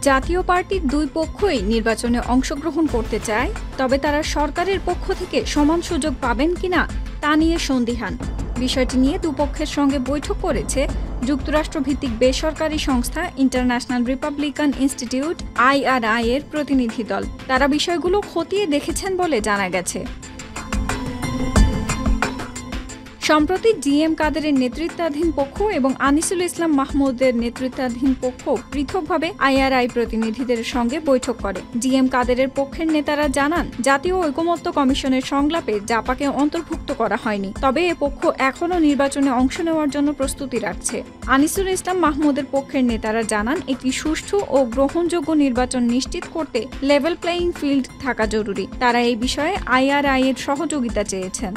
জাতীয় পার্টির দুই পক্ষই নির্বাচনে অংশগ্রহণ করতে চায়, তবে তারা সরকারের পক্ষ থেকে সমান সুযোগ পাবেন কিনা তা নিয়ে সন্দিহান। বিষয়টি নিয়ে দুপক্ষের সঙ্গে বৈঠক করেছে যুক্তরাষ্ট্রভিত্তিক বেসরকারি সংস্থা ইন্টারন্যাশনাল রিপাবলিকান ইনস্টিটিউট IRI এর প্রতিনিধি দল। তারা বিষয়গুলো খতিয়ে দেখেছেন বলে জানা গেছে। সম্প্রতি GM কাদেরের নেতৃত্বাধীন পক্ষ এবং আনিসুল ইসলাম মাহমুদের নেতৃত্বাধীন পক্ষ পৃথকভাবে IRI প্রতিনিধিদের সঙ্গে বৈঠক করে। GM কাদেরের পক্ষের নেতারা জানান, জাতীয় ঐকমত্য কমিশনের সংলাপে জাপাকে অন্তর্ভুক্ত করা হয়নি, তবে এ পক্ষ এখনও নির্বাচনে অংশ নেওয়ার জন্য প্রস্তুতি রাখছে। আনিসুল ইসলাম মাহমুদের পক্ষের নেতারা জানান, একটি সুষ্ঠু ও গ্রহণযোগ্য নির্বাচন নিশ্চিত করতে লেভেল প্লেয়িং ফিল্ড থাকা জরুরি। তারা এই বিষয়ে IRI এর সহযোগিতা চেয়েছেন।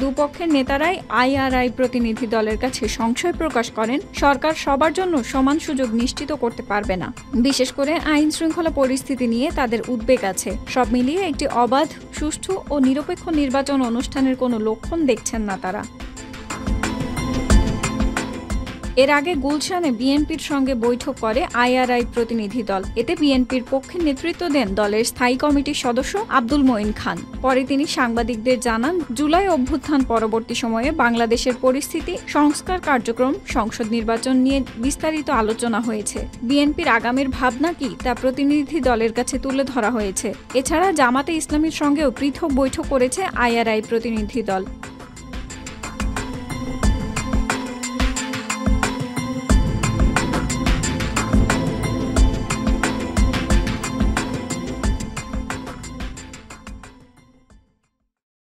দুপক্ষের নেতারাই IRI প্রতিনিধি দলের কাছে সংশয় প্রকাশ করেন, সরকার সবার জন্য সমান সুযোগ নিশ্চিত করতে পারবে না। বিশেষ করে আইন শৃঙ্খলা পরিস্থিতি নিয়ে তাদের উদ্বেগ আছে। সব মিলিয়ে একটি অবাধ, সুষ্ঠু ও নিরপেক্ষ নির্বাচন অনুষ্ঠানের কোনো লক্ষণ দেখছেন না তারা। এর আগে গুলশানে বিএনপির সঙ্গে বৈঠক করে IRI প্রতিনিধি দল। এতে বিএনপির পক্ষে নেতৃত্ব দেন দলের স্থায়ী কমিটির সদস্য আব্দুল মঈন খান। পরে তিনি সাংবাদিকদের জানান, জুলাই অভ্যুত্থান পরবর্তী সময়ে বাংলাদেশের পরিস্থিতি, সংস্কার কার্যক্রম, সংসদ নির্বাচন নিয়ে বিস্তারিত আলোচনা হয়েছে। বিএনপির আগামীর ভাবনা কি তা প্রতিনিধি দলের কাছে তুলে ধরা হয়েছে। এছাড়া জামাতে ইসলামীর সঙ্গেও পৃথক বৈঠক করেছে IRI প্রতিনিধি দল।